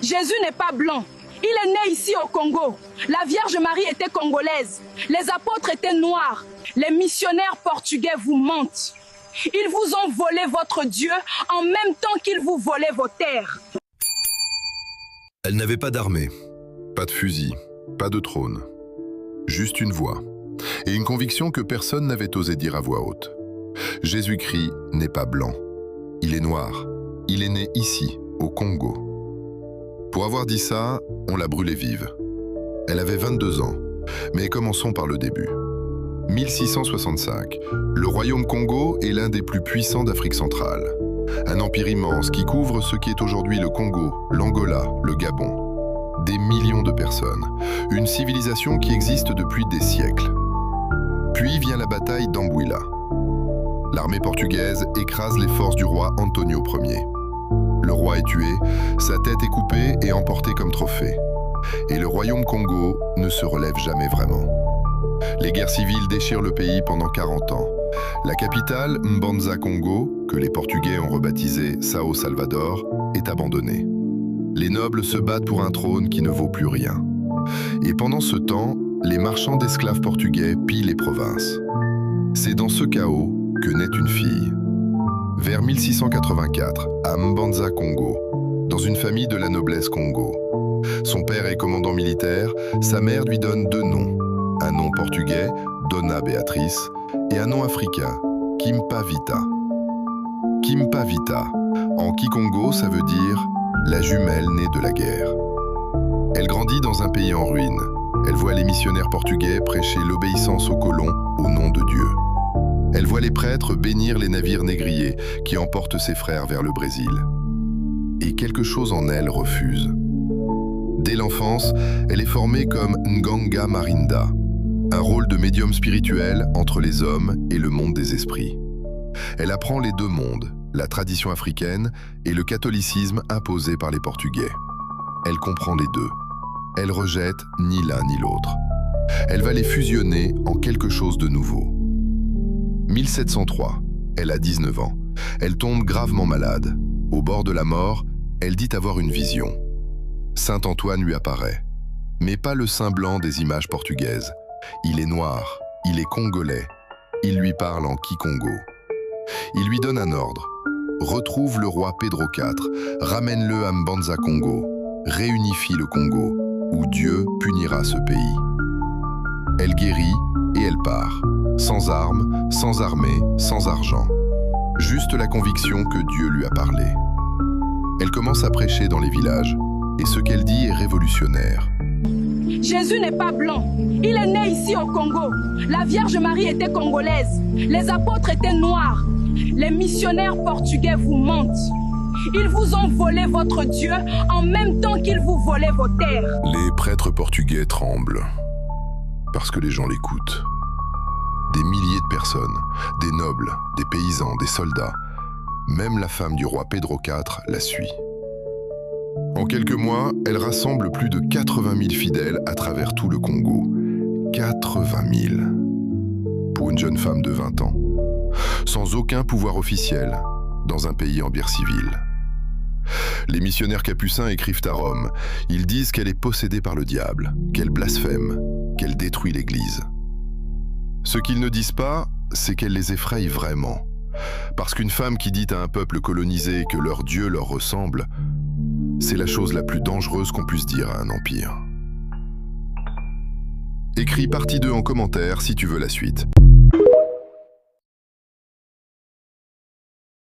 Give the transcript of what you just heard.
Jésus n'est pas blanc. Il est né ici au Congo. La Vierge Marie était congolaise. Les apôtres étaient noirs. Les missionnaires portugais vous mentent. Ils vous ont volé votre Dieu en même temps qu'ils vous volaient vos terres. Elle n'avait pas d'armée, pas de fusil, pas de trône. Juste une voix et une conviction que personne n'avait osé dire à voix haute. Jésus-Christ n'est pas blanc. Il est noir. Il est né ici, au Congo. Pour avoir dit ça, on l'a brûlée vive. Elle avait 22 ans, mais commençons par le début. 1665, le royaume Congo est l'un des plus puissants d'Afrique centrale. Un empire immense qui couvre ce qui est aujourd'hui le Congo, l'Angola, le Gabon. Des millions de personnes, une civilisation qui existe depuis des siècles. Puis vient la bataille d'Ambuila. L'armée portugaise écrase les forces du roi Antonio Ier. Le roi est tué, sa tête est coupée et emportée comme trophée. Et le royaume Congo ne se relève jamais vraiment. Les guerres civiles déchirent le pays pendant 40 ans. La capitale, Mbanza Congo, que les Portugais ont rebaptisée Sao Salvador, est abandonnée. Les nobles se battent pour un trône qui ne vaut plus rien. Et pendant ce temps, les marchands d'esclaves portugais pillent les provinces. C'est dans ce chaos que naît une fille. Vers 1684, à Mbanza Congo, dans une famille de la noblesse Congo. Son père est commandant militaire, sa mère lui donne 2 noms. Un nom portugais, Dona Beatriz, et un nom africain, Kimpa Vita. Kimpa Vita, en Kikongo, ça veut dire « la jumelle née de la guerre ». Elle grandit dans un pays en ruine. Elle voit les missionnaires portugais prêcher l'obéissance aux colons au nom de Dieu. Elle voit les prêtres bénir les navires négriers qui emportent ses frères vers le Brésil. Et quelque chose en elle refuse. Dès l'enfance, elle est formée comme Nganga Marinda, un rôle de médium spirituel entre les hommes et le monde des esprits. Elle apprend les 2 mondes, la tradition africaine et le catholicisme imposé par les Portugais. Elle comprend les 2. Elle rejette ni l'un ni l'autre. Elle va les fusionner en quelque chose de nouveau. 1703, elle a 19 ans. Elle tombe gravement malade. Au bord de la mort, elle dit avoir une vision. Saint Antoine lui apparaît. Mais pas le saint blanc des images portugaises. Il est noir, il est congolais. Il lui parle en Kikongo. Il lui donne un ordre. Retrouve le roi Pedro IV, ramène-le à Mbanza Congo, réunifie le Congo, où Dieu punira ce pays. Elle guérit et elle part. Sans armes, sans armée, sans argent. Juste la conviction que Dieu lui a parlé. Elle commence à prêcher dans les villages, et ce qu'elle dit est révolutionnaire. Jésus n'est pas blanc. Il est né ici au Congo. La Vierge Marie était congolaise. Les apôtres étaient noirs. Les missionnaires portugais vous mentent. Ils vous ont volé votre Dieu en même temps qu'ils vous volaient vos terres. Les prêtres portugais tremblent, parce que les gens l'écoutent. Des milliers de personnes, des nobles, des paysans, des soldats, même la femme du roi Pedro IV la suit. En quelques mois, elle rassemble plus de 80 000 fidèles à travers tout le Congo. 80 000 pour une jeune femme de 20 ans, sans aucun pouvoir officiel, dans un pays en guerre civile. Les missionnaires capucins écrivent à Rome. Ils disent qu'elle est possédée par le diable, qu'elle blasphème, qu'elle détruit l'Église. Ce qu'ils ne disent pas, c'est qu'elle les effraie vraiment. Parce qu'une femme qui dit à un peuple colonisé que leur Dieu leur ressemble, c'est la chose la plus dangereuse qu'on puisse dire à un empire. Écris partie 2 en commentaire si tu veux la suite.